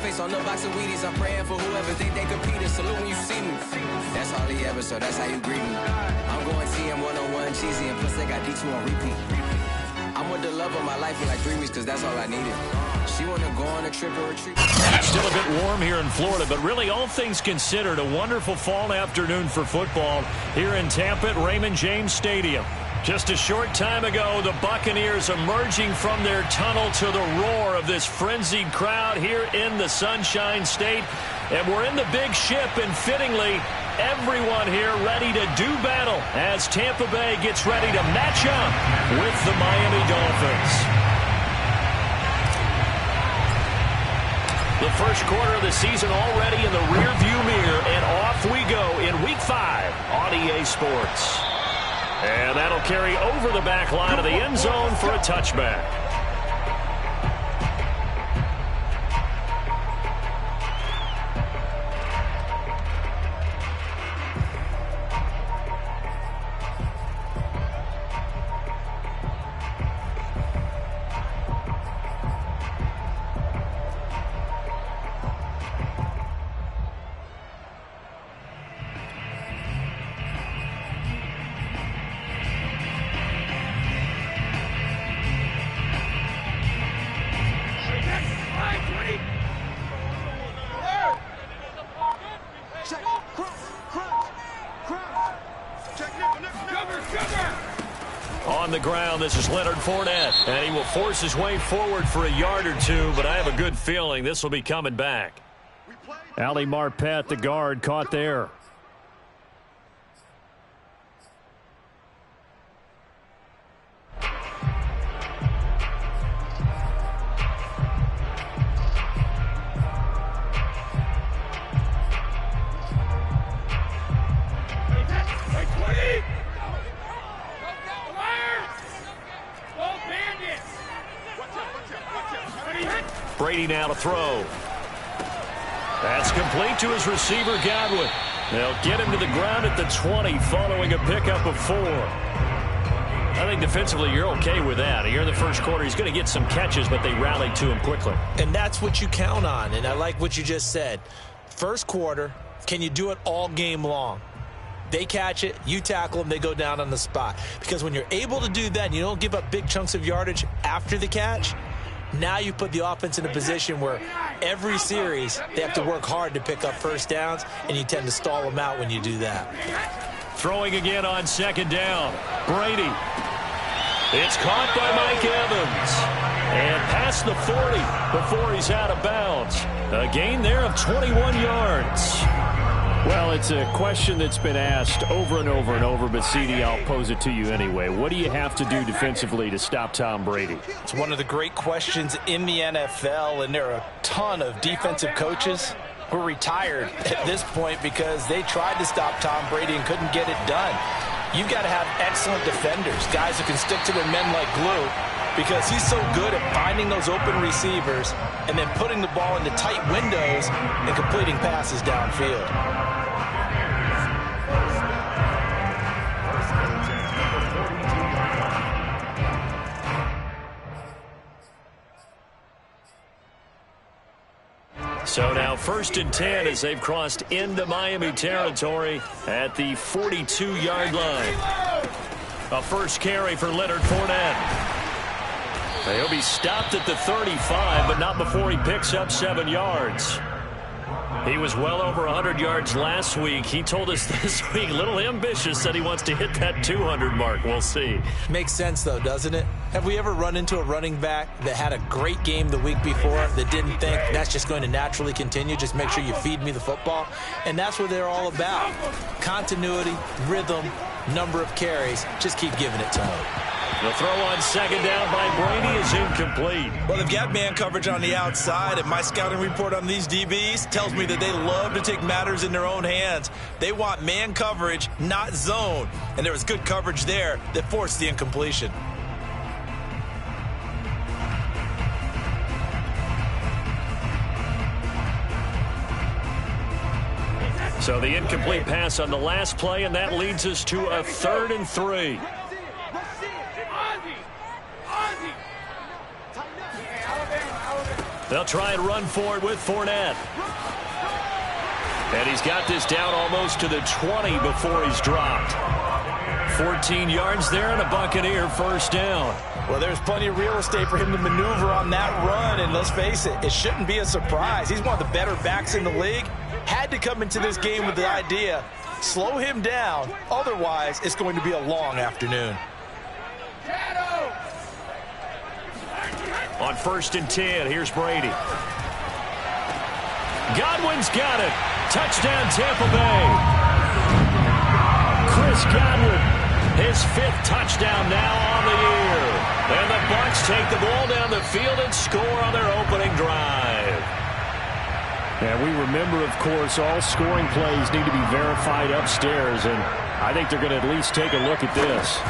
face on the box of Wheaties. I'm praying for whoever think they compete. Salute when you see me. That's all he ever, so that's how you greet me. I'm going TM 101 cheesy, and plus they got D2 on repeat. I'm with the love of my life for like 3 weeks, cause that's all I needed. She wanna go on a trip or retreat. Still a bit warm here in Florida, but really all things considered, a wonderful fall afternoon for football here in Tampa at Raymond James Stadium. Just a short time ago, the Buccaneers emerging from their tunnel to the roar of this frenzied crowd here in the Sunshine State. And we're in the big ship, and fittingly, everyone here ready to do battle as Tampa Bay gets ready to match up with the Miami Dolphins. The first quarter of the season already in the rearview mirror, and off we go in Week 5 on EA Sports. And that'll carry over the back line of the end zone for a touchback. On the ground, this is Leonard Fournette, and he will force his way forward for a yard or two, but I have a good feeling this will be coming back. Ali Marpet, the guard, caught there. Brady now to throw. That's complete to his receiver, Godwin. They'll get him to the ground at the 20 following a pickup of 4. I think defensively you're okay with that. Here in the first quarter, he's going to get some catches, but they rallied to him quickly. And that's what you count on, and I like what you just said. First quarter, can you do it all game long? They catch it, you tackle them, they go down on the spot. Because when you're able to do that and you don't give up big chunks of yardage after the catch, now you put the offense in a position where every series they have to work hard to pick up first downs, and you tend to stall them out when you do that. Throwing again on second down. Brady. It's caught by Mike Evans. And past the 40 before he's out of bounds. A gain there of 21 yards. Well, it's a question that's been asked over and over and over, but CD, I'll pose it to you anyway. What do you have to do defensively to stop Tom Brady? It's one of the great questions in the NFL, and there are a ton of defensive coaches who are retired at this point because they tried to stop Tom Brady and couldn't get it done. You've got to have excellent defenders, guys who can stick to their men like glue, because he's so good at finding those open receivers and then putting the ball into tight windows and completing passes downfield. So now 1st and 10 as they've crossed into Miami territory at the 42-yard line. A first carry for Leonard Fournette. He'll be stopped at the 35, but not before he picks up 7 yards. He was well over 100 yards last week. He told us this week, a little ambitious, that he wants to hit that 200 mark. We'll see. Makes sense, though, doesn't it? Have we ever run into a running back that had a great game the week before that didn't think that's just going to naturally continue? Just make sure you feed me the football. And that's what they're all about. Continuity, rhythm, number of carries. Just keep giving it to him. The throw on second down by Brady is incomplete. Well, they've got man coverage on the outside, and my scouting report on these DBs tells me that they love to take matters in their own hands. They want man coverage, not zone. And there was good coverage there that forced the incompletion. So the incomplete pass on the last play, and that leads us to a 3rd and 3. They'll try and run for it with Fournette. And he's got this down almost to the 20 before he's dropped. 14 yards there and a Buccaneer first down. Well, there's plenty of real estate for him to maneuver on that run, and let's face it, it shouldn't be a surprise. He's one of the better backs in the league. Had to come into this game with the idea, slow him down, otherwise it's going to be a long afternoon. On 1st and 10, here's Brady. Godwin's got it. Touchdown, Tampa Bay. Chris Godwin, his 5th touchdown now on the year. And the Bucs take the ball down the field and score on their opening drive. And we remember, of course, all scoring plays need to be verified upstairs, and I think they're going to at least take a look at this.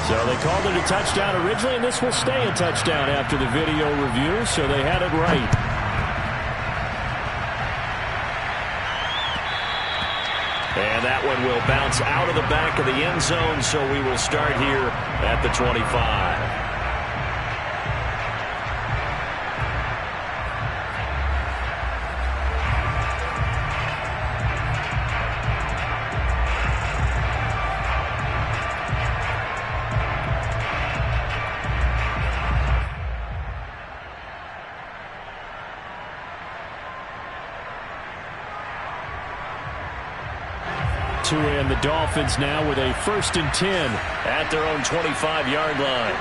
So they called it a touchdown originally, and this will stay a touchdown after the video review, so they had it right. And that one will bounce out of the back of the end zone, so we will start here at the 25. And the Dolphins now with a 1st and 10 at their own 25-yard line.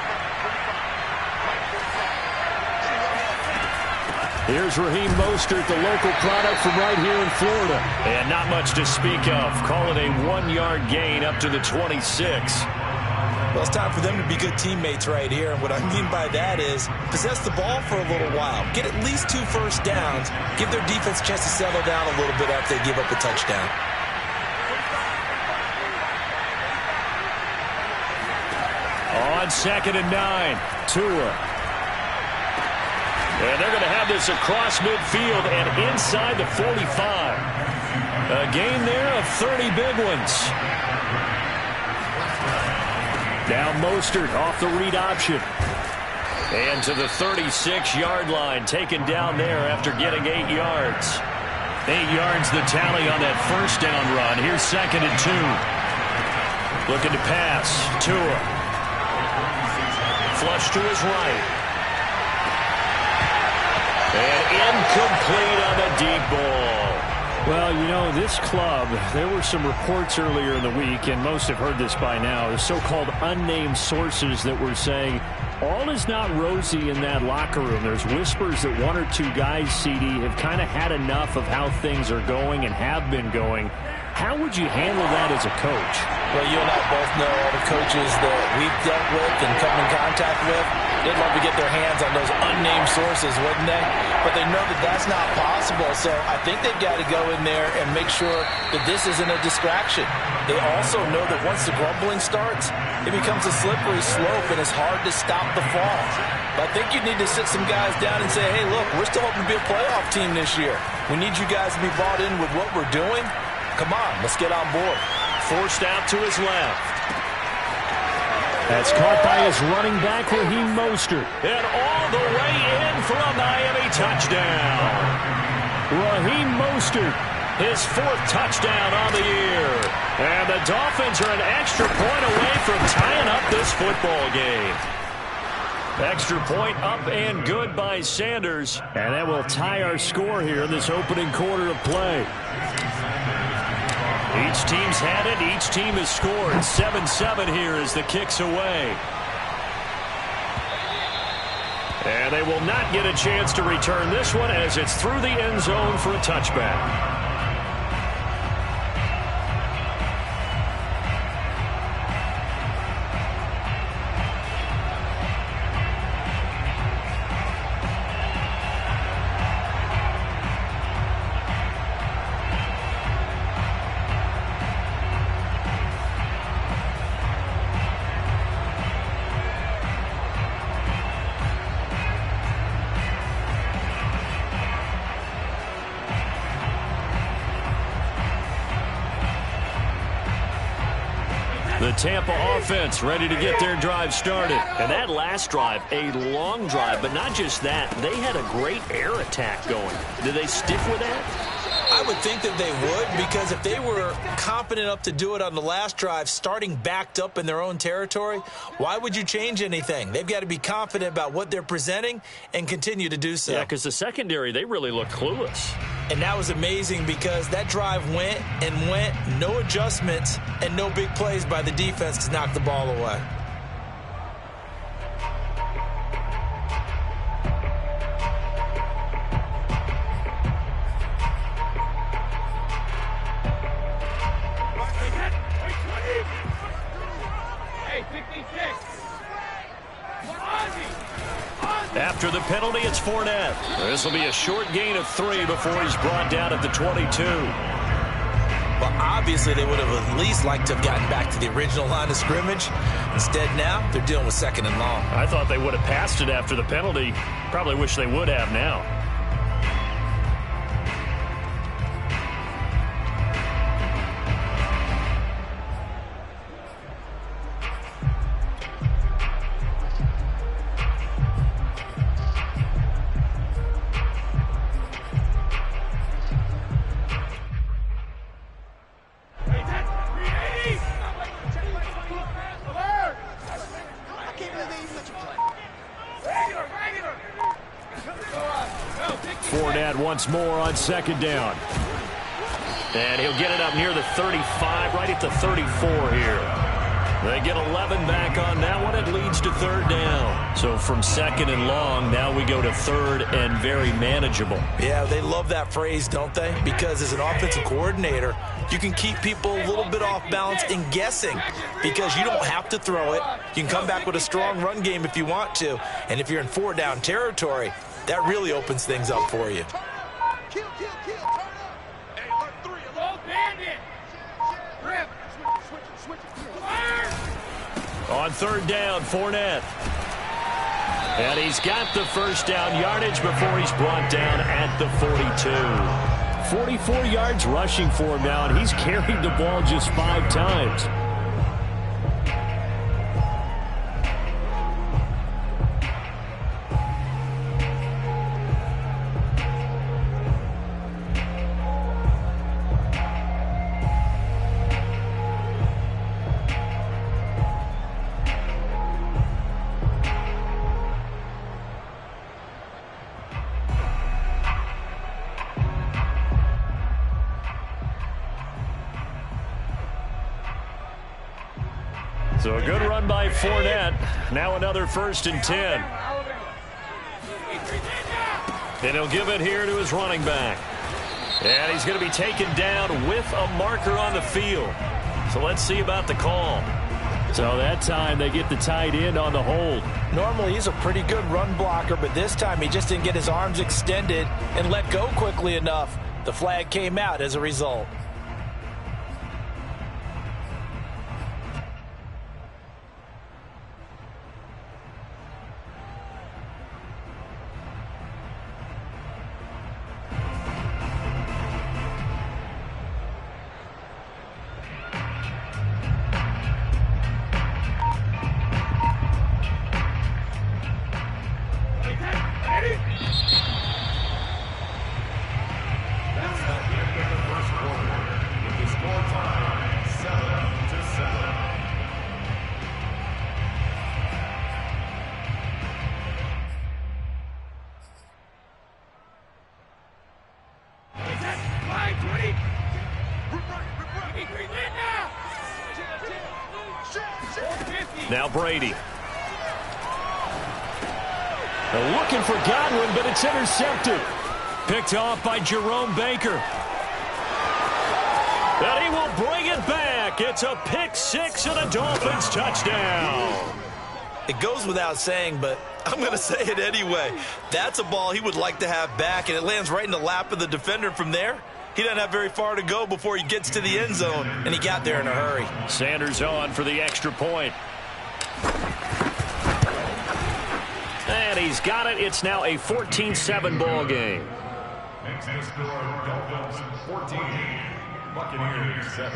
Here's Raheem Mostert, the local product from right here in Florida. And not much to speak of. Call it a 1-yard gain up to the 26. Well, it's time for them to be good teammates right here. And what I mean by that is possess the ball for a little while. Get at least 2 first downs. Give their defense a chance to settle down a little bit after they give up a touchdown. On 2nd and 9, Tua. And they're going to have this across midfield and inside the 45. A gain there of 30 big ones. Now Mostert off the read option. And to the 36-yard line, taken down there after getting 8 yards. 8 yards the tally on that first down run. Here's 2nd and 2. Looking to pass. Tua. Flush to his right. And incomplete on the deep ball. Well, you know, this club, there were some reports earlier in the week, and most have heard this by now, the so-called unnamed sources that were saying all is not rosy in that locker room. There's whispers that 1 or 2 guys, CD, have kind of had enough of how things are going and have been going. How would you handle that as a coach? Well, you and I both know all the coaches that we've dealt with and come in contact with. They'd love to get their hands on those unnamed sources, wouldn't they? But they know that that's not possible, so I think they've got to go in there and make sure that this isn't a distraction. They also know that once the grumbling starts, it becomes a slippery slope, and it's hard to stop the fall. But I think you need to sit some guys down and say, hey, look, we're still hoping to be a playoff team this year. We need you guys to be bought in with what we're doing. Come on, let's get on board. Forced out to his left. That's caught by his running back, Raheem Mostert. And all the way in for a Miami touchdown. Raheem Mostert, his 4th touchdown on the year. And the Dolphins are an extra point away from tying up this football game. Extra point up and good by Sanders. And that will tie our score here in this opening quarter of play. Each team's had it. Each team has scored. 7-7 here as the kick's away. And they will not get a chance to return this one as it's through the end zone for a touchback. Tampa offense ready to get their drive started. And that last drive, a long drive, but not just that. They had a great air attack going. Did they stick with that? I would think that they would, because if they were confident enough to do it on the last drive, starting backed up in their own territory, why would you change anything? They've got to be confident about what they're presenting and continue to do so. Yeah, because the secondary, they really look clueless. And that was amazing because that drive went and went, no adjustments and no big plays by the defense to knock the ball away. After the penalty, it's Fournette. This will be a short gain of 3 before he's brought down at the 22. Well, obviously, they would have at least liked to have gotten back to the original line of scrimmage. Instead, now, they're dealing with 2nd and long. I thought they would have passed it after the penalty. Probably wish they would have now. Fournette once more on 2nd down. And he'll get it up near the 35, right at the 34 here. They get 11 back on that one. It leads to 3rd down. So from 2nd and long, now we go to 3rd and very manageable. Yeah, they love that phrase, don't they? Because as an offensive coordinator, you can keep people a little bit off balance and guessing because you don't have to throw it. You can come back with a strong run game if you want to. And if you're in 4-down territory, that really opens things up for you. On 3rd down, Fournette. And he's got the 1st down yardage before he's brought down at the 42. 44 yards rushing for him now, and he's carried the ball just 5 times. So a good run by Fournette. Now another 1st and 10. And he'll give it here to his running back. And he's going to be taken down with a marker on the field. So let's see about the call. So that time they get the tight end on the hold. Normally he's a pretty good run blocker, but this time he just didn't get his arms extended and let go quickly enough. The flag came out as a result. Now Brady. They're looking for Godwin, but it's intercepted. Picked off by Jerome Baker. And he will bring it back. It's a pick 6 and a Dolphins touchdown. It goes without saying, but I'm going to say it anyway. That's a ball he would like to have back, and it lands right in the lap of the defender from there. He doesn't have very far to go before he gets to the end zone, and he got there in a hurry. Sanders on for the extra point. And he's got it. It's now a 14-7 ball game. Next to score, Dolphins 14, Buccaneers 7.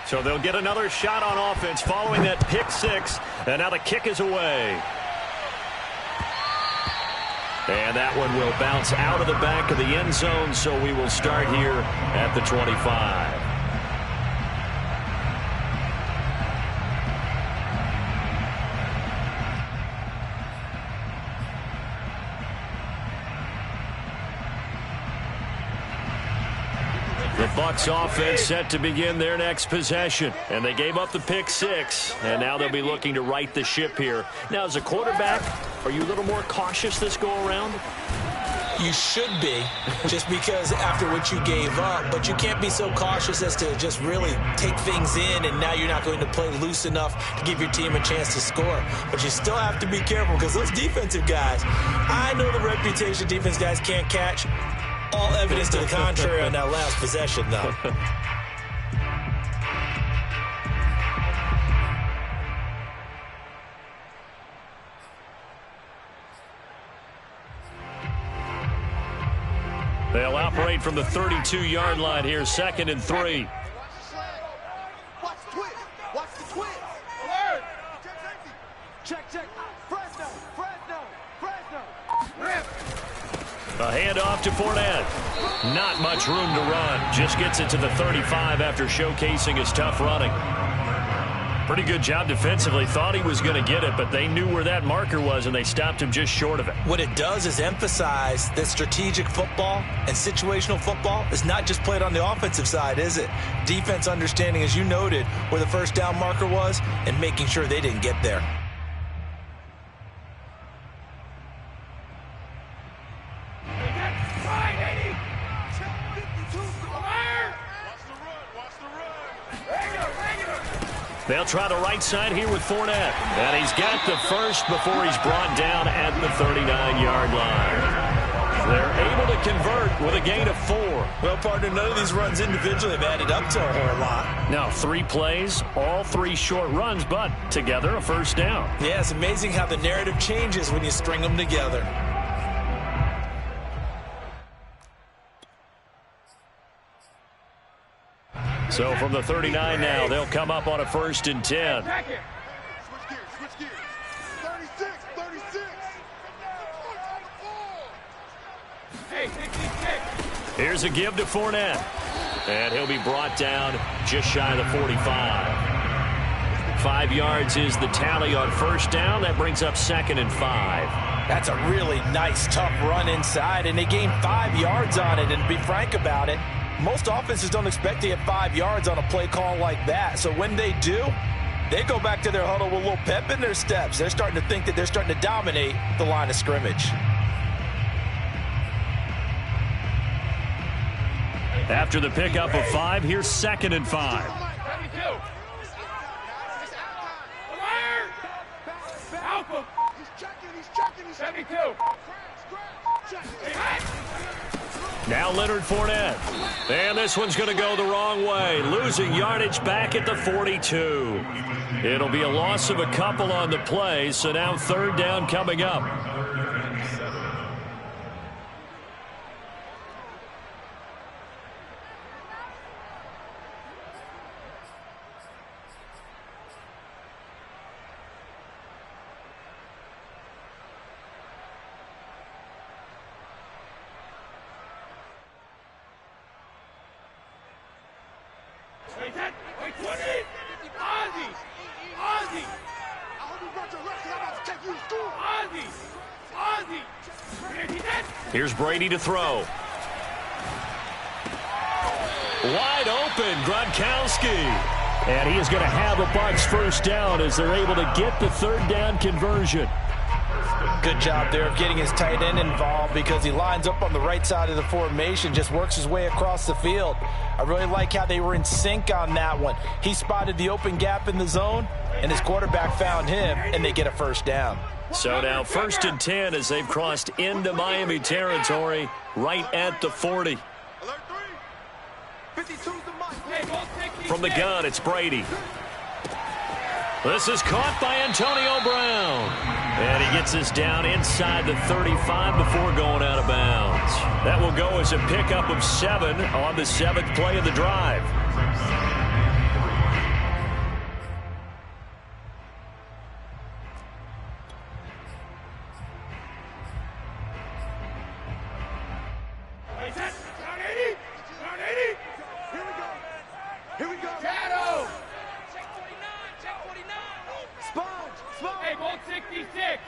So they'll get another shot on offense following that pick six. And now the kick is away. And that one will bounce out of the back of the end zone, so we will start here at the 25. The Bucs offense set to begin their next possession. And they gave up the pick six. And now they'll be looking to right the ship here. Now, as a quarterback, are you a little more cautious this go around? You should be, just because after what you gave up. But you can't be so cautious as to just really take things in, and now you're not going to play loose enough to give your team a chance to score. But you still have to be careful, because those defensive guys, I know the reputation defense guys can't catch. All evidence to the contrary on that last possession, though. They'll operate from the 32-yard line here, 2nd and 3. Watch the twist. Watch the twist. Alert. Check. Fresno. A handoff to Fournette. Not much room to run. Just gets it to the 35 after showcasing his tough running. Pretty good job defensively. Thought he was going to get it, but they knew where that marker was, and they stopped him just short of it. What it does is emphasize that strategic football and situational football is not just played on the offensive side, is it? Defense understanding, as you noted, where the first down marker was and making sure they didn't get there. They'll try the right side here with Fournette. And he's got the first before he's brought down at the 39-yard line. They're able to convert with a gain of 4. Well, partner, none of these runs individually have added up to a whole lot. Now, 3 plays, all 3 short runs, but together a first down. Yeah, it's amazing how the narrative changes when you string them together. So from the 39 now, they'll come up on a 1st and 10. Switch gears. 36. Here's a give to Fournette. And he'll be brought down just shy of the 45. 5 yards is the tally on first down. That brings up 2nd and 5. That's a really nice, tough run inside, and they gained 5 yards on it. And to be frank about it, most offenses don't expect to get 5 yards on a play call like that. So when they do, they go back to their huddle with a little pep in their steps. They're starting to think that they're starting to dominate the line of scrimmage. After the pickup of 5, here's 2nd and 5. Now Leonard Fournette. And this one's going to go the wrong way. Losing yardage back at the 42. It'll be a loss of a couple on the play, so now 3rd down coming up. Here's Brady to throw. Wide open, Gronkowski. And he is going to have a Bucs first down as they're able to get the 3rd down conversion. Good job there of getting his tight end involved, because he lines up on the right side of the formation, just works his way across the field. I really like how they were in sync on that one. He spotted the open gap in the zone, and his quarterback found him, and they get a first down. So now 1st and 10 as they've crossed into Miami territory right at the 40. From the gun, it's Brady. This is caught by Antonio Brown. And he gets us down inside the 35 before going out of bounds. That will go as a pickup of 7 on the 7th play of the drive. Here we go. Shadow. Check 49. Check 49. Sponge. Hey, Bolt 66.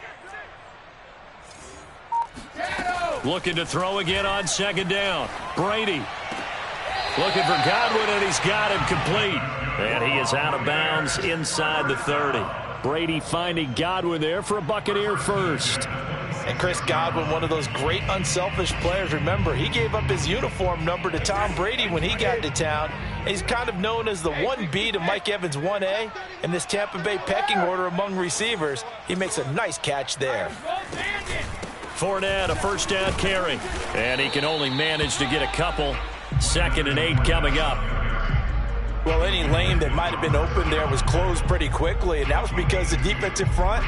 Shadow. Looking to throw again on 2nd down. Brady looking for Godwin, and he's got him complete. And he is out of bounds inside the 30. Brady finding Godwin there for a Buccaneer first. And Chris Godwin, one of those great unselfish players. Remember, he gave up his uniform number to Tom Brady when he got to town. He's kind of known as the 1B to Mike Evans' 1A in this Tampa Bay pecking order among receivers. He makes a nice catch there. Fournette, a first down carry. And he can only manage to get a couple. 2nd and 8 coming up. Well, any lane that might have been open there was closed pretty quickly, and that was because the defensive front,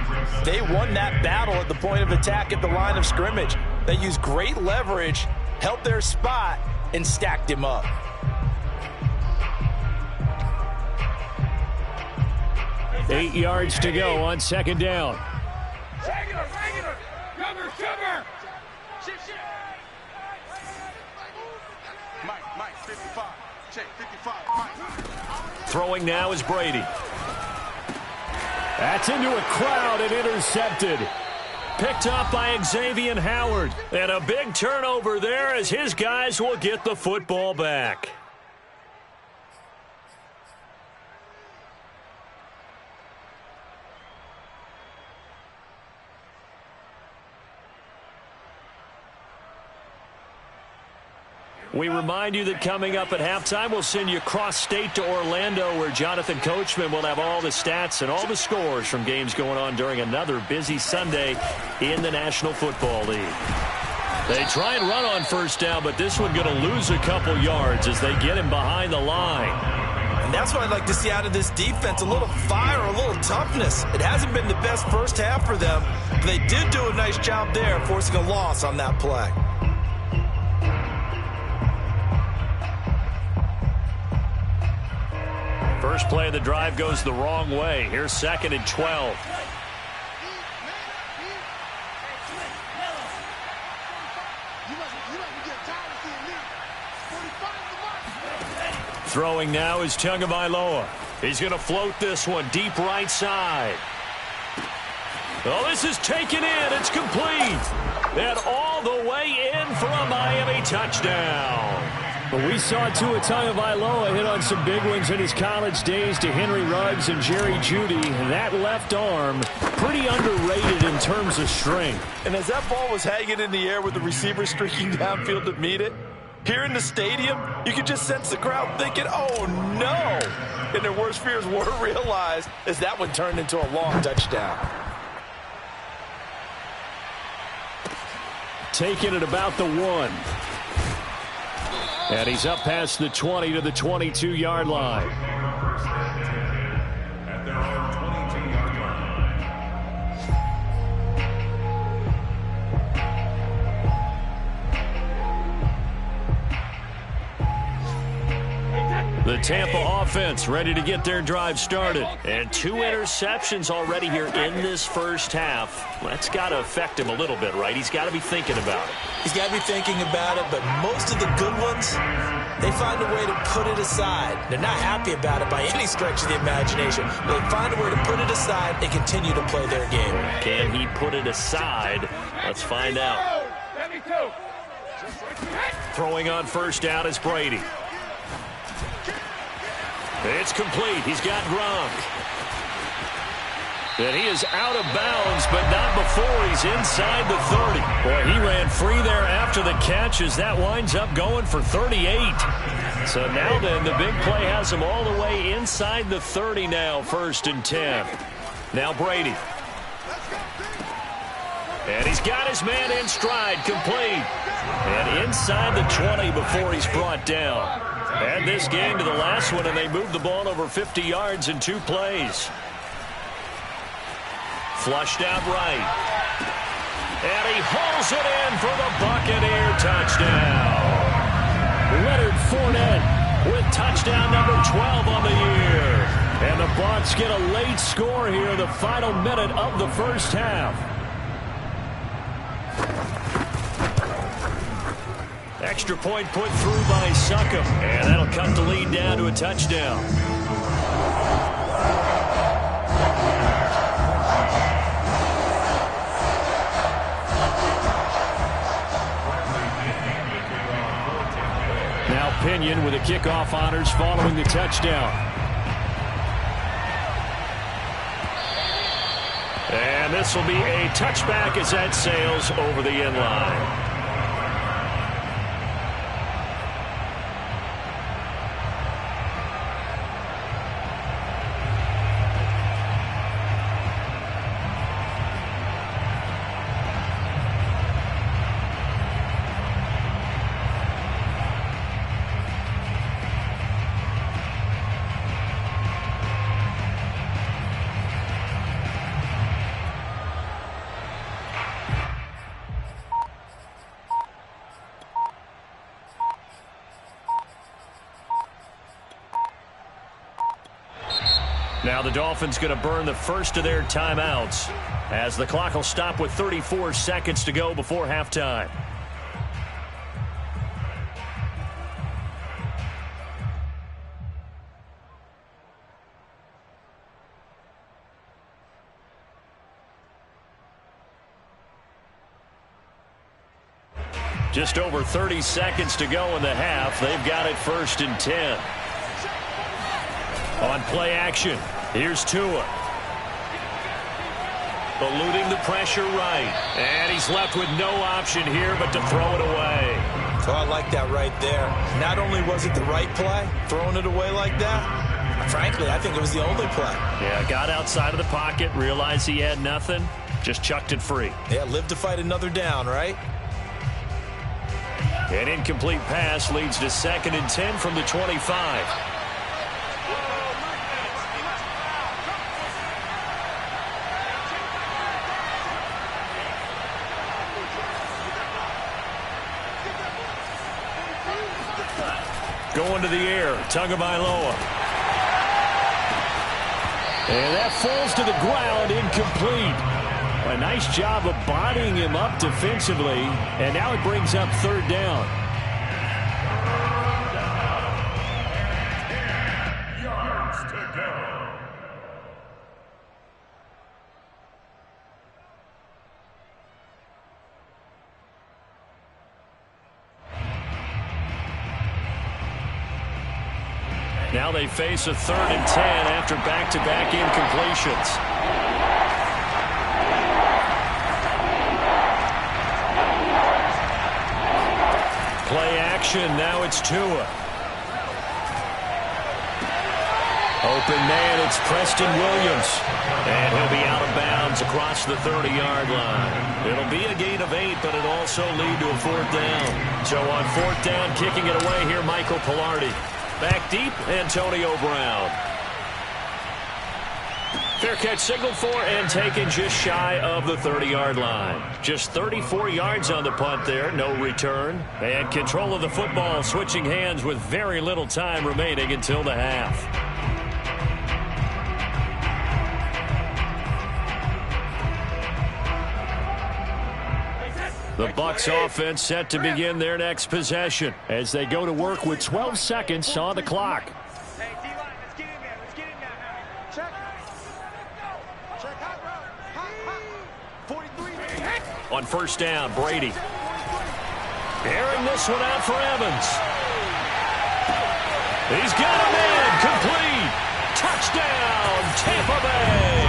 they won that battle at the point of attack at the line of scrimmage. They used great leverage, held their spot, and stacked him up. Eight yards to go on 2nd down. Regular. Sugar. Mike, 55. Check 55. Mike. Throwing now is Brady. That's into a crowd and intercepted. Picked up by Xavier Howard. And a big turnover there as his guys will get the football back. We remind you that coming up at halftime, we'll send you cross-state to Orlando, where Jonathan Coachman will have all the stats and all the scores from games going on during another busy Sunday in the National Football League. They try and run on 1st down, but this one going to lose a couple yards as they get him behind the line. And that's what I'd like to see out of this defense, a little fire, a little toughness. It hasn't been the best first half for them, but they did do a nice job there, forcing a loss on that play. First play of the drive goes the wrong way. Here's 2nd and 12. Throwing now is Tagovailoa. He's going to float this one deep right side. Oh, this is taken in. It's complete. And all the way in for a Miami touchdown. But we saw Tua Tagovailoa hit on some big ones in his college days to Henry Ruggs and Jerry Jeudy. That left arm, pretty underrated in terms of strength. And as that ball was hanging in the air with the receiver streaking downfield to meet it, here in the stadium, you could just sense the crowd thinking, oh, no. And their worst fears were realized as that one turned into a long touchdown. Taking it about the 1. And he's up past the 20 to the 22-yard line. At their own 22-yard line. The Tampa offense ready to get their drive started. And 2 interceptions already here in this first half. That's got to affect him a little bit, right? He's got to be thinking about it. He's got to be thinking about it, but most of the good ones, they find a way to put it aside. They're not happy about it by any stretch of the imagination. They find a way to put it aside and continue to play their game. Can he put it aside? Let's find out. 72. Throwing on 1st down is Brady. It's complete. He's got Gronk. And he is out of bounds, but not before he's inside the 30. Boy, he ran free there after the catch as that winds up going for 38. So now then, the big play has him all the way inside the 30 now, 1st and 10. Now Brady. And he's got his man in stride, complete. And inside the 20 before he's brought down. Add this game to the last one, and they moved the ball over 50 yards in 2 plays. Flushed out right. And he hauls it in for the Buccaneer touchdown. Leonard Fournette with touchdown number 12 on the year. And the Bucs get a late score here in the final minute of the first half. Extra point put through by Succop. And that'll cut the lead down to a touchdown. Now Pinion with the kickoff honors following the touchdown. And this will be a touchback as that sails over the end line. Now the Dolphins going to burn the first of their timeouts as the clock will stop with 34 seconds to go before halftime. Just over 30 seconds to go in the half. They've got it 1st and 10. On play action, here's Tua. Eluding the pressure right. And he's left with no option here but to throw it away. So I like that right there. Not only was it the right play, throwing it away like that, frankly, I think it was the only play. Yeah, got outside of the pocket, realized he had nothing, just chucked it free. Yeah, live to fight another down, right? An incomplete pass leads to 2nd and 10 from the 25. Going to the air, Tagovailoa. And that falls to the ground, incomplete. A nice job of bodying him up defensively, and now it brings up 3rd down. Yards to go. Now they face a 3rd and 10 after back-to-back incompletions. Play action, now it's Tua. Open man, it's Preston Williams. And he'll be out of bounds across the 30-yard line. It'll be a gain of 8, but it'll also lead to a 4th down. So on 4th down, kicking it away here, Michael Pilardi. Back deep, Antonio Brown. Fair catch signaled for and taken just shy of the 30-yard line. Just 34 yards on the punt there, no return. And control of the football switching hands with very little time remaining until the half. The Bucs offense set to begin their next possession as they go to work with 12 seconds on the clock. Hey, D-line, let's get in there. Let's get in there now. Check. Check hot route. Hot. 43. On 1st down, Brady. Airing this one out for Evans. He's got him in. Complete. Touchdown, Tampa Bay.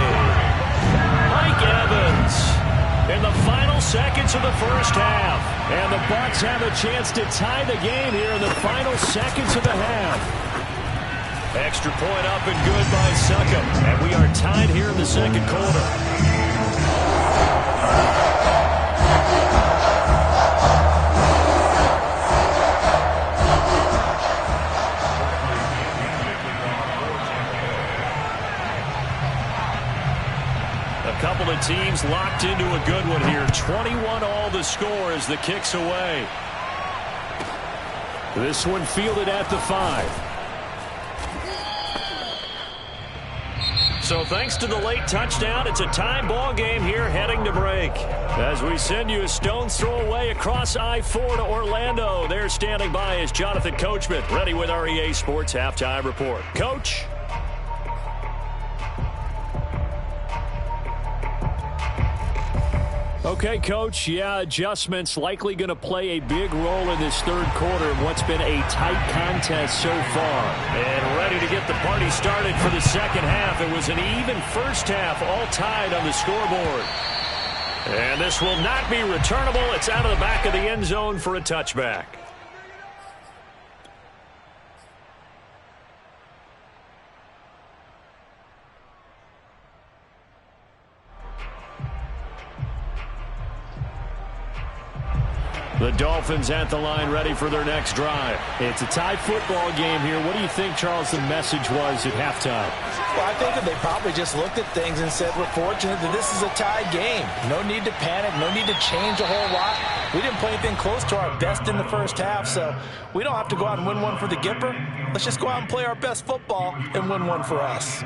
Mike Evans. In the final seconds of the first half. And the Bucs have a chance to tie the game here in the final seconds of the half. Extra point up and good by Succop. And we are tied here in the 2nd quarter. A couple of teams locked into a good one here. 21 all the score as the kick's away. This one fielded at the 5. So thanks to the late touchdown, it's a time ball game here heading to break. As we send you a stone's throw away across I-4 to Orlando. There standing by is Jonathan Coachman, ready with our EA Sports Halftime Report. Coach. Okay, Coach, adjustments likely going to play a big role in this third quarter of what's been a tight contest so far. And ready to get the party started for the second half. It was an even first half, all tied on the scoreboard. And this will not be returnable. It's out of the back of the end zone for a touchback. The Dolphins at the line, ready for their next drive. It's a tie football game here. What do you think, Charles, the message was at halftime? Well, I think that they probably just looked at things and said, we're fortunate that this is a tie game. No need to panic. No need to change a whole lot. We didn't play anything close to our best in the first half, so we don't have to go out and win one for the Gipper. Let's just go out and play our best football and win one for us.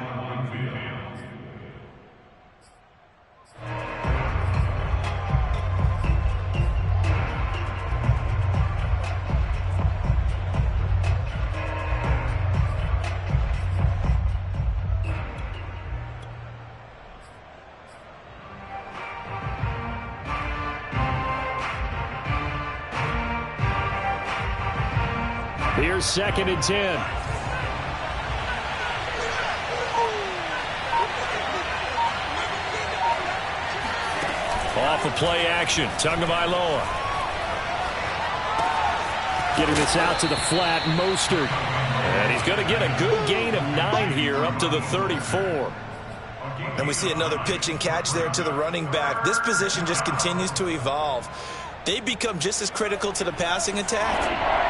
Here's 2nd and 10. Off of play action, Tagovailoa. Getting this out to the flat, Mostert. And he's going to get a good gain of 9 here, up to the 34. And we see another pitch and catch there to the running back. This position just continues to evolve. They become just as critical to the passing attack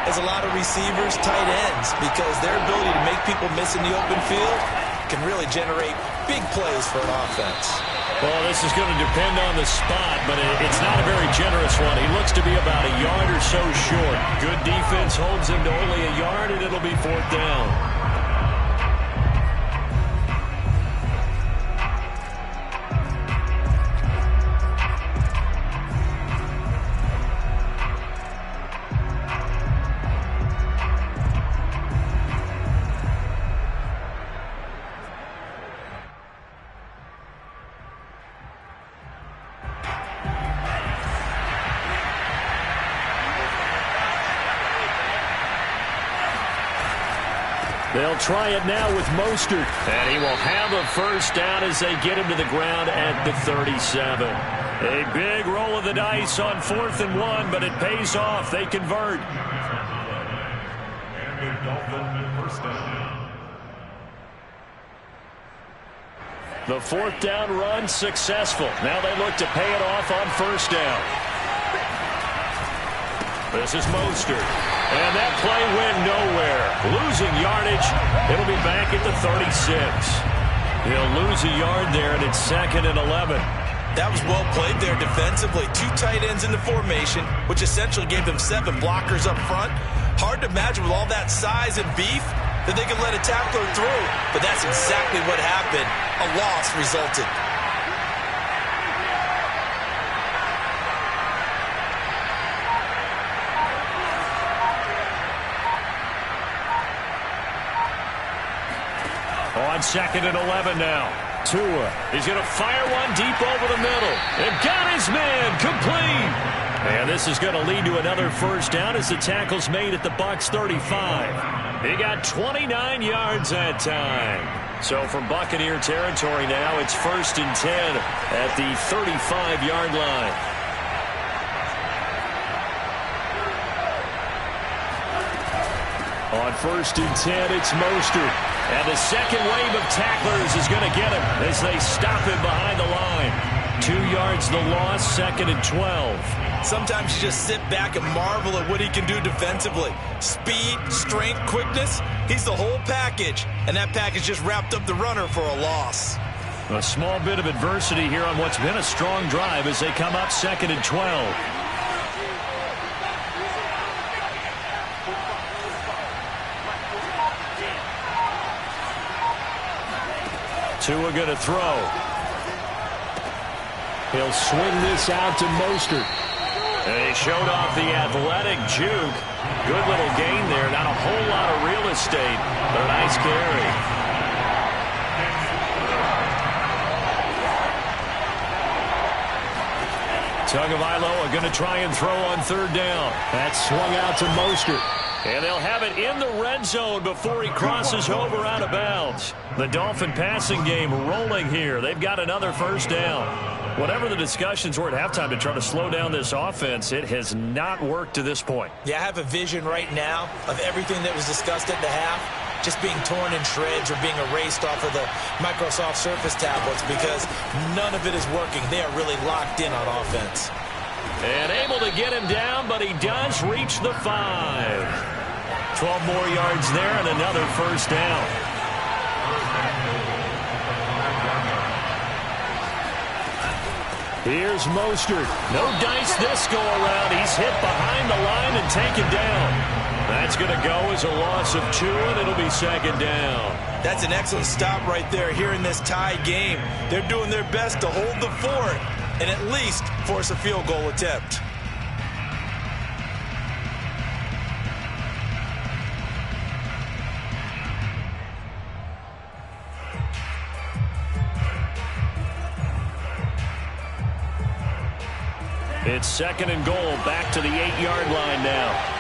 as a lot of receivers, tight ends, because their ability to make people miss in the open field can really generate big plays for an offense. Well, this is going to depend on the spot, but it's not a very generous one. He looks to be about a yard or so short. Good defense holds him to only a yard, and it'll be 4th down. They'll try it now with Mostert. And he will have a first down as they get him to the ground at the 37. A big roll of the dice on 4th and 1, but it pays off. They convert. The 4th down run successful. Now they look to pay it off on 1st down. This is Mostert. And that play went nowhere. Losing yardage. It'll be back at the 36. He'll lose a yard there, and it's 2nd and 11. That was well played there defensively. 2 tight ends in the formation, which essentially gave them 7 blockers up front. Hard to imagine with all that size and beef that they could let a tackler through. But that's exactly what happened. A loss resulted. On 2nd and 11 now. Tua. He's going to fire one deep over the middle. And got his man complete. And this is going to lead to another first down as the tackle's made at the Bucs 35. He got 29 yards that time. So from Buccaneer territory now, it's 1st and 10 at the 35-yard line. On 1st and 10, it's Mostert. And the second wave of tacklers is going to get him as they stop him behind the line. 2 yards the loss, 2nd and 12. Sometimes you just sit back and marvel at what he can do defensively. Speed, strength, quickness, he's the whole package. And that package just wrapped up the runner for a loss. A small bit of adversity here on what's been a strong drive as they come up 2nd and 12. Tua going to throw. He'll swing this out to Mostert. And he showed off the athletic juke. Good little gain there. Not a whole lot of real estate, but a nice carry. Tagovailoa going to try and throw on 3rd down. That swung out to Mostert. And they'll have it in the red zone before he crosses over out of bounds. The Dolphin passing game rolling here. They've got another 1st down. Whatever the discussions were at halftime to try to slow down this offense, it has not worked to this point. Yeah, I have a vision right now of everything that was discussed at the half just being torn in shreds or being erased off of the Microsoft Surface tablets because none of it is working. They are really locked in on offense. And able to get him down, but he does reach the 5. 12 more yards there and another 1st down. Here's Mostert. No dice this go around. He's hit behind the line and taken down. That's going to go as a loss of 2, and it'll be 2nd down. That's an excellent stop right there here in this tie game. They're doing their best to hold the fort and at least force a field goal attempt. It's 2nd and goal, back to the 8-yard line now.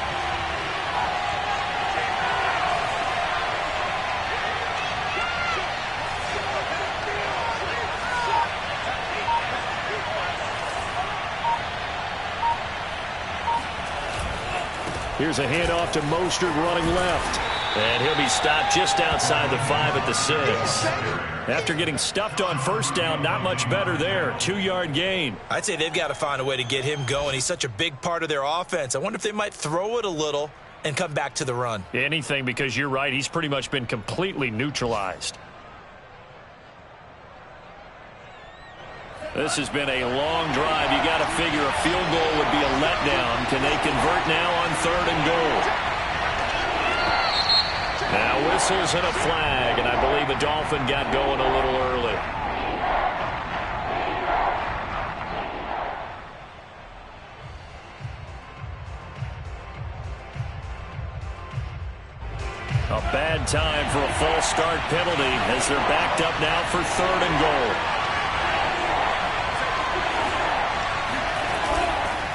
Here's a handoff to Mostert running left. And he'll be stopped just outside the 5 at the 6. After getting stuffed on 1st down, not much better there. 2-yard gain. I'd say they've got to find a way to get him going. He's such a big part of their offense. I wonder if they might throw it a little and come back to the run. Anything, because you're right. He's pretty much been completely neutralized. This has been a long drive. You got to figure a field goal would be a letdown. Can they convert now on 3rd and goal? Now whistles and a flag, and I believe a Dolphin got going a little early. A bad time for a false start penalty as they're backed up now for 3rd and goal.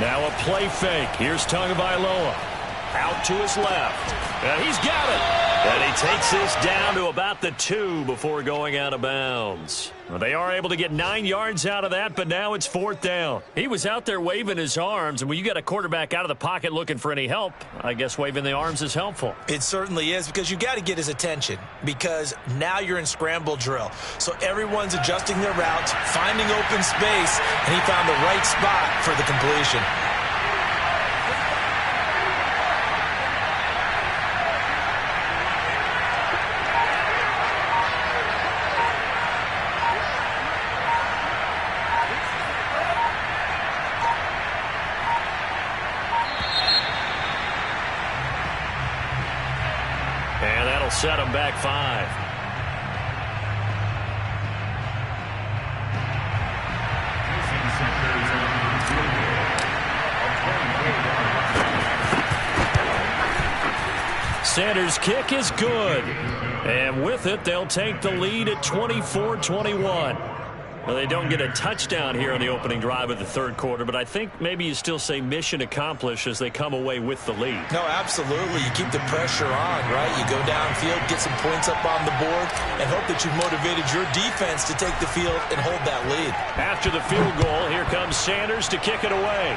Now a play fake. Here's Tagovailoa. Out to his left. And he's got it. And he takes this down to about the 2 before going out of bounds. Well, they are able to get 9 yards out of that, but now it's 4th down. He was out there waving his arms, and when you got a quarterback out of the pocket looking for any help, I guess waving the arms is helpful. It certainly is, because you got to get his attention, because now you're in scramble drill. So everyone's adjusting their routes, finding open space, and he found the right spot for the completion. And that'll set them back 5. Sanders' kick is good. And with it, they'll take the lead at 24-21. Well, they don't get a touchdown here on the opening drive of the 3rd quarter, but I think maybe you still say mission accomplished as they come away with the lead. No, absolutely. You keep the pressure on, right? You go downfield, get some points up on the board, and hope that you've motivated your defense to take the field and hold that lead. After the field goal, here comes Sanders to kick it away.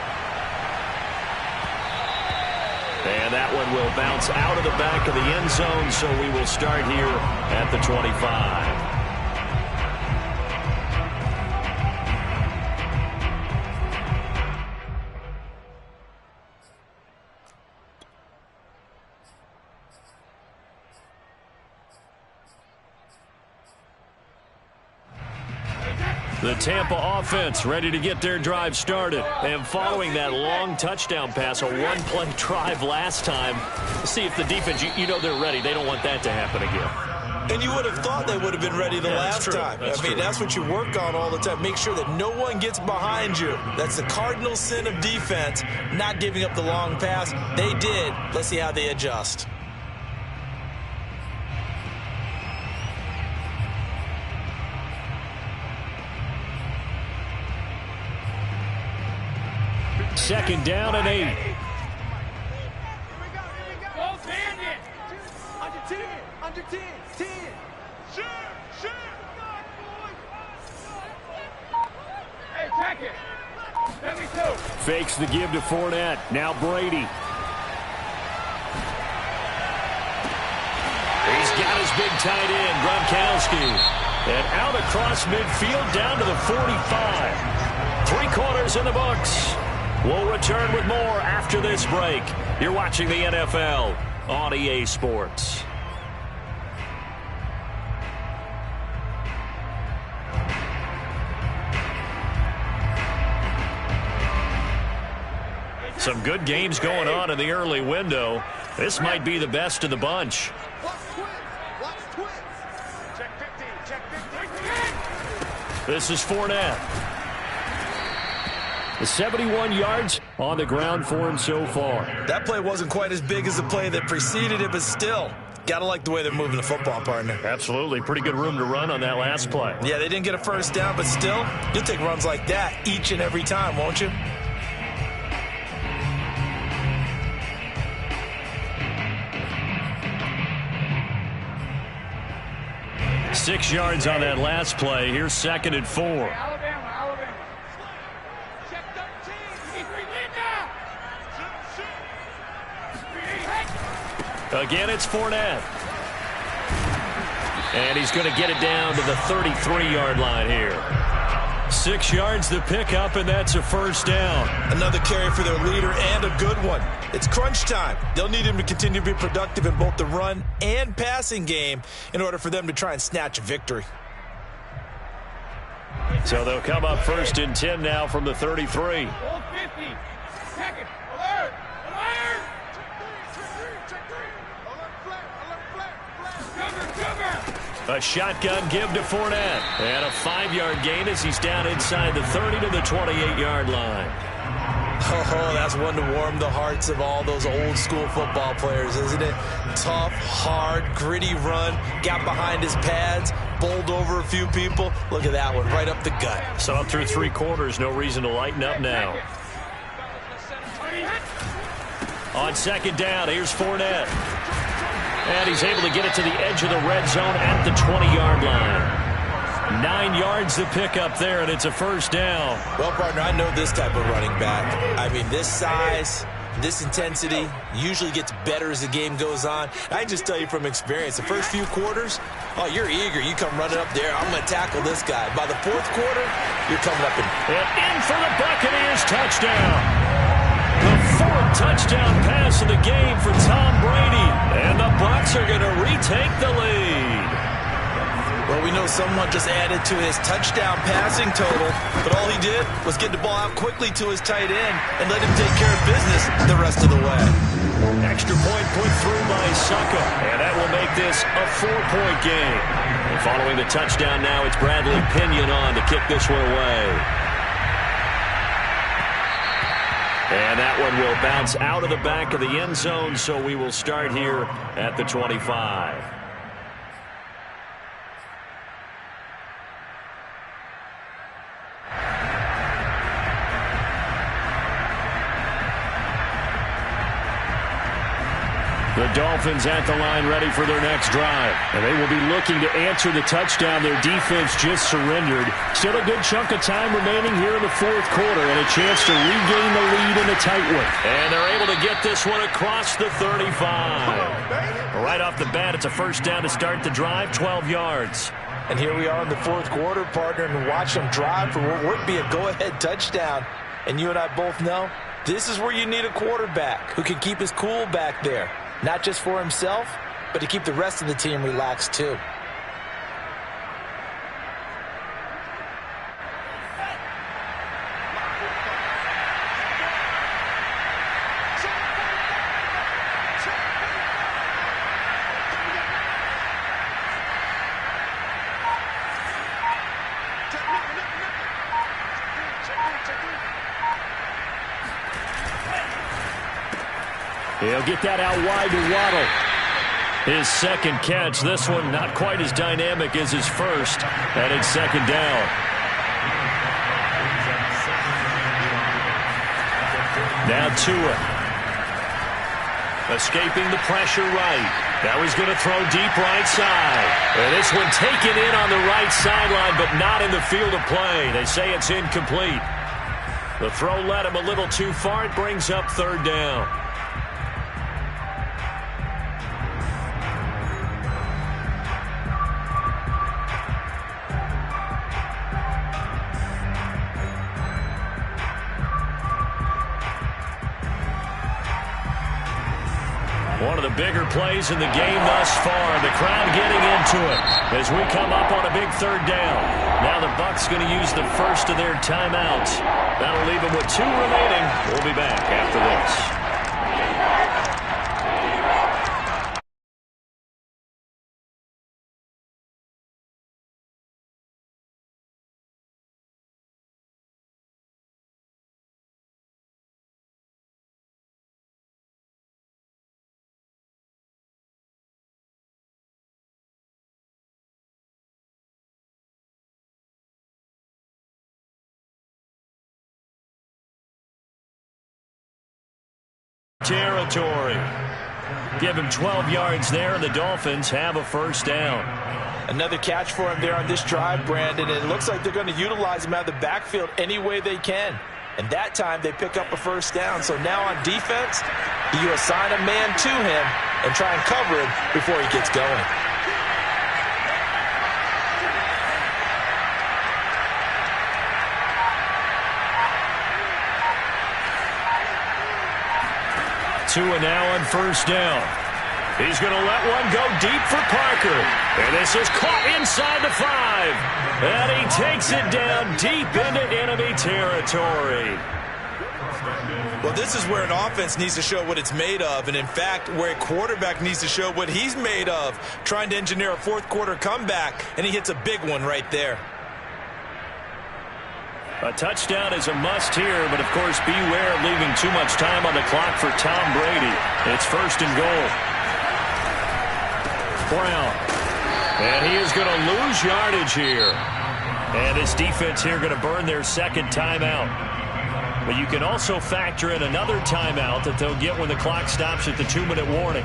And that one will bounce out of the back of the end zone, so we will start here at the 25. The Tampa offense ready to get their drive started. And following that long touchdown pass, a one-play drive last time, see if the defense, you know they're ready. They don't want that to happen again. And you would have thought they would have been ready the last time. That's what you work on all the time. Make sure that no one gets behind you. That's the cardinal sin of defense, not giving up the long pass. They did. Let's see how they adjust. Second down and 8. Go bandit. Under 10. Under 10. 10. Shoot. Shoot. Hey, check it. 72. Fakes the give to Fournette. Now Brady. He's got his big tight end, Gronkowski. And out across midfield down to the 45. 3 quarters in the books. We'll return with more after this break. You're watching the NFL on EA Sports. Some good games going on in the early window. This might be the best of the bunch. Watch twins. Watch twins. Check 15. Check 15. This is Fournette. The 71 yards on the ground for him so far. That play wasn't quite as big as the play that preceded it, but still, gotta like the way they're moving the football, partner. Absolutely. Pretty good room to run on that last play. Yeah, they didn't get a first down, but still, you'll take runs like that each and every time, won't you? Six yards on that last play. Here's second and 4. Alabama. Check 13. Again, it's Fournette. And he's going to get it down to the 33-yard line here. 6 yards the pickup, and that's a first down. Another carry for their leader and a good one. It's crunch time. They'll need him to continue to be productive in both the run and passing game in order for them to try and snatch a victory. So they'll come up first and 10 now from the 33. Hold 50. Check it. Alert. Alert. A shotgun give to Fournette. And a 5-yard gain as he's down inside the 30 to the 28-yard line. Oh, that's one to warm the hearts of all those old school football players, isn't it? Tough, hard, gritty run. Got behind his pads, bowled over a few people. Look at that one, right up the gut. So up through 3 quarters, no reason to lighten up now. On second down, here's Fournette. And he's able to get it to the edge of the red zone at the 20-yard line. 9 yards to pick up there, and it's a first down. Well, partner, I know this type of running back. I mean, this size, this intensity usually gets better as the game goes on. I can just tell you from experience, the first few quarters, oh, you're eager. You come running up there. I'm going to tackle this guy. By the 4th quarter, you're coming up and in for the Buccaneers touchdown. The 4th touchdown pass of the game for Tom Brady. And the Bucs are going to retake the lead. Well, we know someone just added to his touchdown passing total, but all he did was get the ball out quickly to his tight end and let him take care of business the rest of the way. Extra point put through by Saka, and that will make this a 4-point game. And following the touchdown now, it's Bradley Pinion on to kick this one away. And that one will bounce out of the back of the end zone, so we will start here at the 25. The Dolphins at the line ready for their next drive. And they will be looking to answer the touchdown their defense just surrendered. Still a good chunk of time remaining here in the 4th quarter and a chance to regain the lead in a tight one. And they're able to get this one across the 35. Right off the bat, it's a first down to start the drive, 12 yards. And here we are in the 4th quarter, partner, and watch them drive for what would be a go-ahead touchdown. And you and I both know this is where you need a quarterback who can keep his cool back there. Not just for himself, but to keep the rest of the team relaxed too. He'll get that out wide to Waddle. His second catch. This one not quite as dynamic as his first. And it's second down. Now Tua. Escaping the pressure right. Now he's going to throw deep right side. And this one taken in on the right sideline, but not in the field of play. They say it's incomplete. The throw led him a little too far. It brings up third down. One of the bigger plays in the game thus far. The crowd getting into it as we come up on a big third down. Now the Bucs going to use the first of their timeouts. That'll leave them with 2 remaining. We'll be back after this. Territory. Give him 12 yards there, and the Dolphins have a first down. Another catch for him there on this drive, Brandon. And it looks like they're going to utilize him out of the backfield any way they can. And that time they pick up a first down. So now on defense, you assign a man to him and try and cover him before he gets going. Tua now on first down. He's going to let one go deep for Parker. And this is caught inside the 5. And he takes it down deep into enemy territory. Well, this is where an offense needs to show what it's made of. And, in fact, where a quarterback needs to show what he's made of. Trying to engineer a fourth-quarter comeback, and he hits a big one right there. A touchdown is a must here, but, of course, beware of leaving too much time on the clock for Tom Brady. It's first and goal. Brown. And he is going to lose yardage here. And this defense here going to burn their second timeout. But you can also factor in another timeout that they'll get when the clock stops at the 2-minute warning.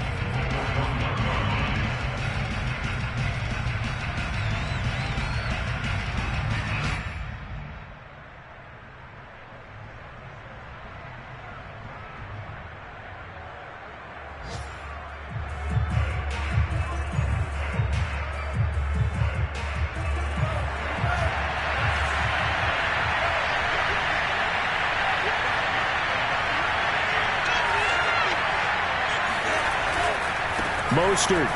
Mostert.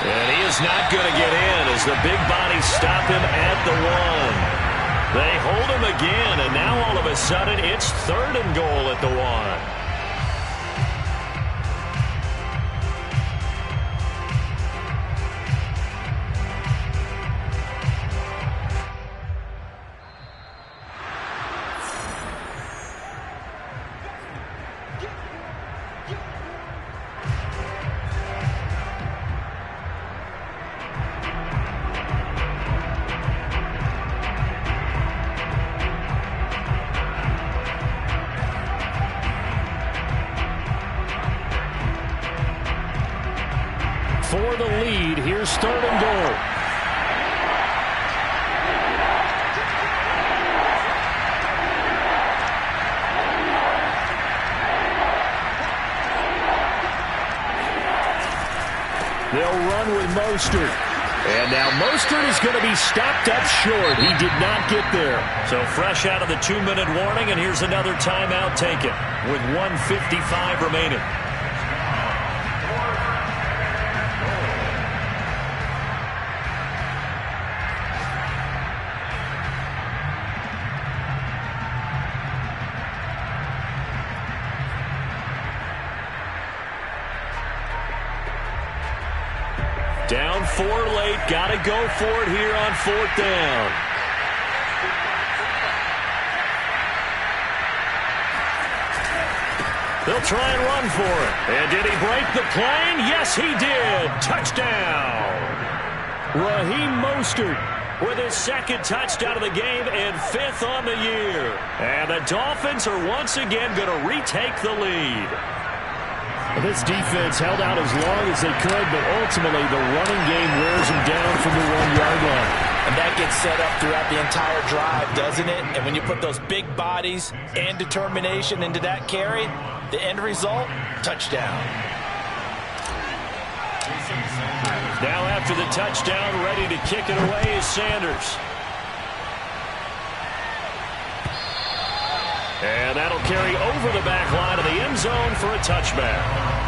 And he is not going to get in as the big bodies stop him at the 1. They hold him again, and now all of a sudden it's third and goal at the 1. For the lead, here's third and goal. They'll run with Mostert. And now Mostert is going to be stopped up short. He did not get there. So fresh out of the 2-minute warning, and here's another timeout taken with 1:55 remaining. Down 4 late. Got to go for it here on 4th down. They'll try and run for it. And did he break the plane? Yes, he did. Touchdown. Raheem Mostert with his second touchdown of the game and 5th on the year. And the Dolphins are once again going to retake the lead. This defense held out as long as they could, but ultimately the running game wears them down from the 1-yard line. And that gets set up throughout the entire drive, doesn't it? And when you put those big bodies and determination into that carry, the end result, touchdown. Now after the touchdown, ready to kick it away is Sanders. And that'll carry over the back line of the end zone for a touchback.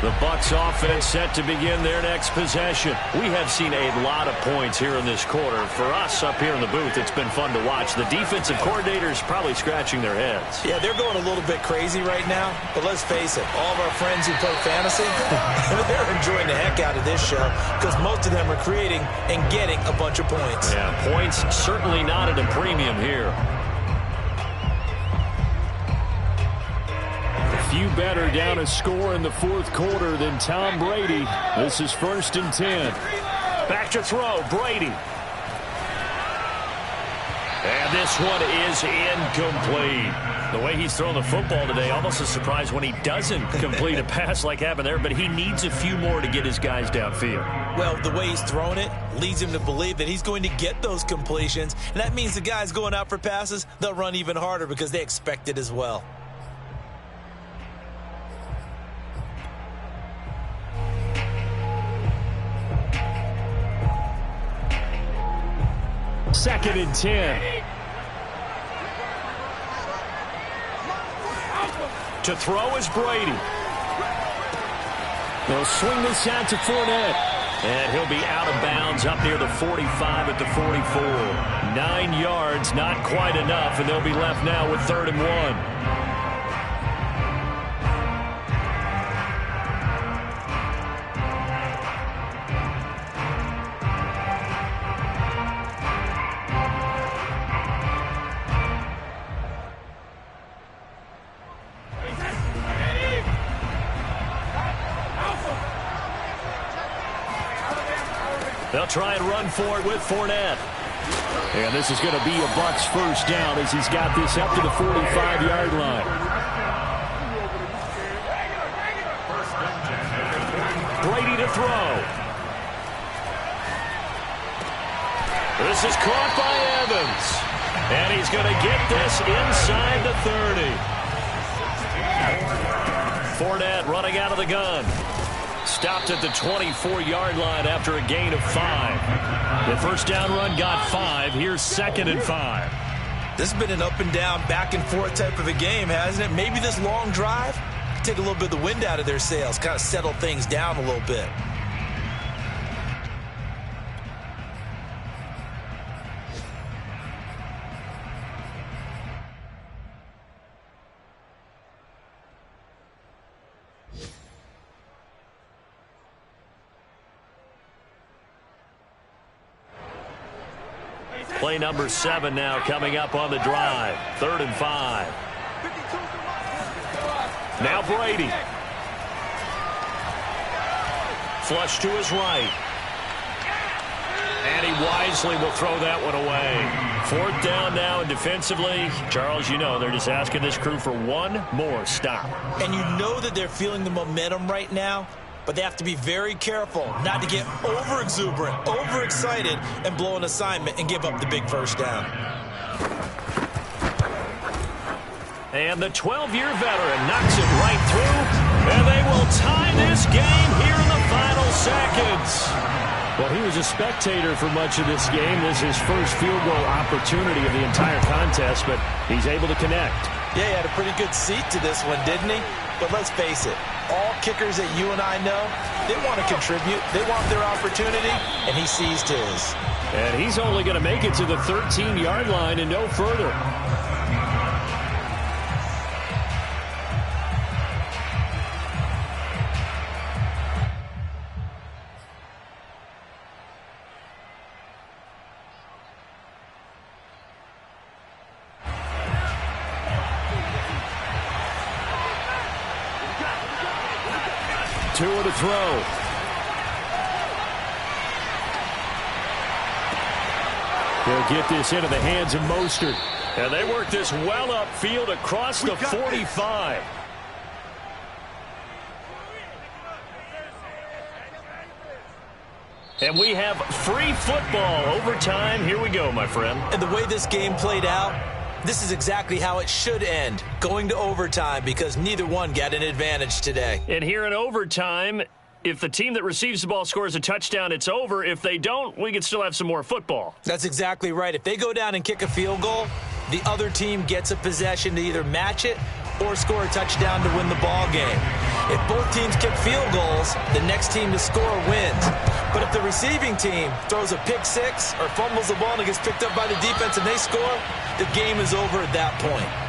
The Bucs offense set to begin their next possession. We have seen a lot of points here in this quarter. For us up here in the booth, it's been fun to watch. The defensive coordinators probably scratching their heads. Yeah, they're going a little bit crazy right now. But let's face it, all of our friends who play fantasy, they're enjoying the heck out of this show because most of them are creating and getting a bunch of points. Yeah, points certainly not at a premium here. Few better down a score in the fourth quarter than Tom Brady. This is 1st and 10. Back to throw, Brady. And this one is incomplete. The way he's thrown the football today, almost a surprise when he doesn't complete a pass like happened there, but he needs a few more to get his guys downfield. Well, the way he's thrown it leads him to believe that he's going to get those completions, and that means the guys going out for passes, they'll run even harder because they expect it as well. 2nd and 10. To throw is Brady. They'll swing this out to Fournette. And he'll be out of bounds up near the 45 at the 44. 9 yards, not quite enough, and they'll be left now with 3rd and 1. They'll try and run for it with Fournette. And this is going to be a Bucs first down as he's got this up to the 45-yard line. Brady to throw. This is caught by Evans. And he's going to get this inside the 30. Fournette running out of the gun. Stopped at the 24-yard line after a gain of 5. The first down run got 5. Here's 2nd and 5. This has been an up and down, back and forth type of a game, hasn't it? Maybe this long drive take a little bit of the wind out of their sails, kind of settle things down a little bit. Play number 7 now coming up on the drive. 3rd and 5. Now Brady. Flush to his right. And he wisely will throw that one away. 4th down now, and defensively, Charles, you know, they're just asking this crew for one more stop. And you know that they're feeling the momentum right now, but they have to be very careful not to get over-exuberant, over-excited, and blow an assignment and give up the big first down. And the 12-year veteran knocks it right through, and they will tie this game here in the final seconds. Well, he was a spectator for much of this game. This is his first field goal opportunity of the entire contest, but he's able to connect. Yeah, he had a pretty good seat to this one, didn't he? But let's face it, all kickers that you and I know, they want to contribute. They want their opportunity, and he seized his. And he's only going to make it to the 13-yard line and no further. Two to throw. They'll get this into the hands of Mostert. And they work this well upfield across the 45. And we have free football overtime. Here we go, my friend. And the way this game played out, this is exactly how it should end, going to overtime, because neither one got an advantage today. And here in overtime, if the team that receives the ball scores a touchdown, it's over. If they don't, we can still have some more football. That's exactly right. If they go down and kick a field goal, the other team gets a possession to either match it or score a touchdown to win the ball game. If both teams kick field goals, the next team to score wins. But if the receiving team throws a pick six or fumbles the ball and it gets picked up by the defense and they score, the game is over at that point.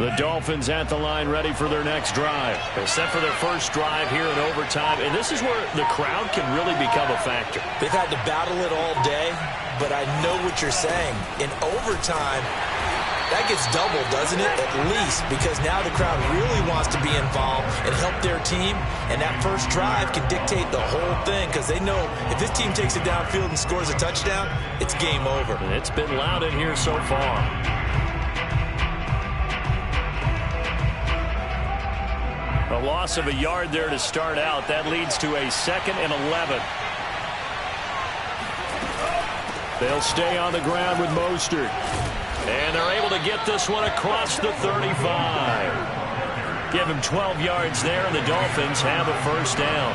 The Dolphins at the line, ready for their next drive. They're set for their first drive here in overtime, and this is where the crowd can really become a factor. They've had to battle it all day, but I know what you're saying. In overtime, that gets doubled, doesn't it? At least, because now the crowd really wants to be involved and help their team, and that first drive can dictate the whole thing, because they know if this team takes it downfield and scores a touchdown, it's game over. And it's been loud in here so far. A loss of a yard there to start out. That leads to a 2nd and 11. They'll stay on the ground with Mostert. And they're able to get this one across the 35. Give him 12 yards there, and the Dolphins have a first down.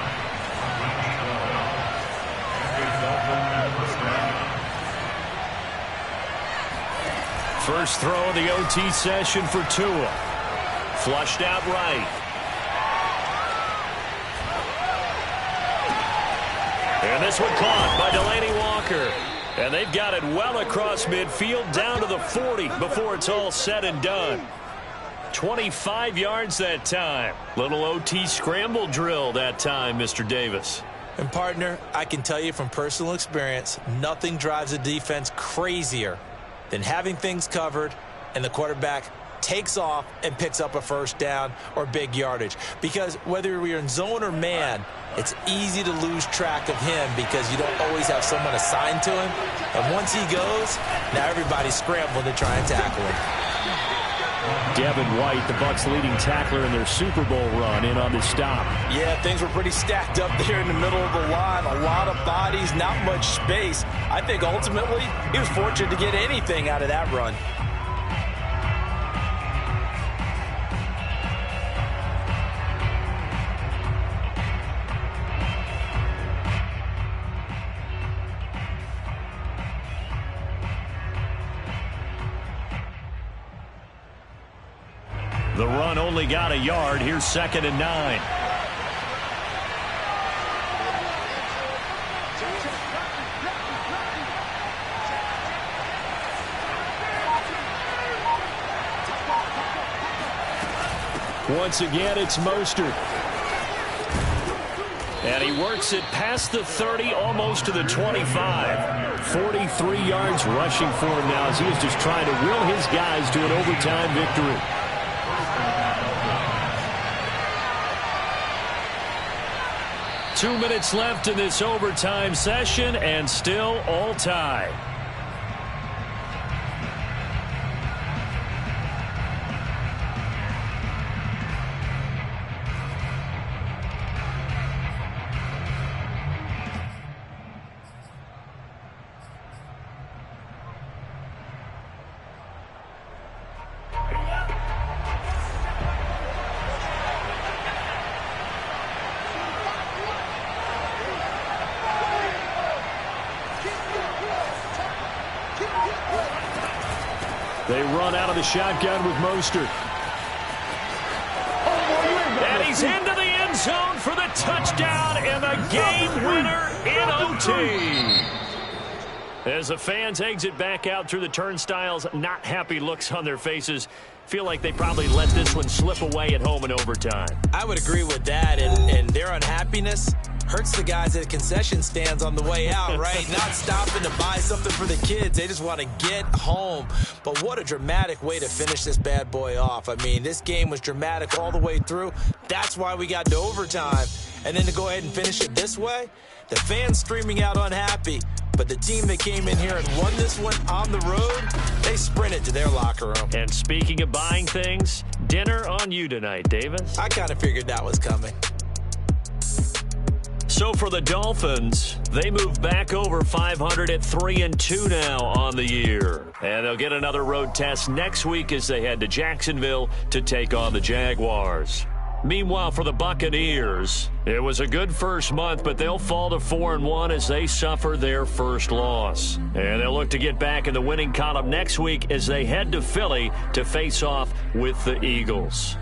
First throw of the OT session for Tua. Flushed out right. And this one caught by Delaney Walker. And they've got it well across midfield down to the 40 before it's all said and done. 25 yards that time. Little OT scramble drill that time, Mr. Davis. And, partner, I can tell you from personal experience, nothing drives a defense crazier than having things covered and the quarterback takes off and picks up a first down or big yardage. Because whether we're in zone or man, it's easy to lose track of him because you don't always have someone assigned to him. And once he goes, now everybody's scrambling to try and tackle him. Devin White, the Bucs' leading tackler in their Super Bowl run, in on the stop. Yeah, things were pretty stacked up there in the middle of the line. A lot of bodies, not much space. I think ultimately he was fortunate to get anything out of that run. The run only got a yard. Here's 2nd and 9. Once again, it's Mostert. And he works it past the 30, almost to the 25. 43 yards rushing for him now as he is just trying to will his guys to an overtime victory. Two minutes left in this overtime session, and still all tied. They run out of the shotgun with Mostert. And he's into the end zone for the touchdown and the game winner in OT. As the fans exit back out through the turnstiles, not happy looks on their faces. Feel like they probably let this one slip away at home in overtime. I would agree with that, and their unhappiness hurts the guys at concession stands on the way out, right? Not stopping to buy something for the kids. They just want to get home. But what a dramatic way to finish this bad boy off. I mean, this game was dramatic all the way through. That's why we got to overtime. And then to go ahead and finish it this way, the fans streaming out unhappy. But the team that came in here and won this one on the road, they sprinted to their locker room. And speaking of buying things, dinner on you tonight, Davis. I kind of figured that was coming. So for the Dolphins, they move back over 500 at 3-2 now on the year. And they'll get another road test next week as they head to Jacksonville to take on the Jaguars. Meanwhile, for the Buccaneers, it was a good first month, but they'll fall to 4-1 as they suffer their first loss. And they'll look to get back in the winning column next week as they head to Philly to face off with the Eagles.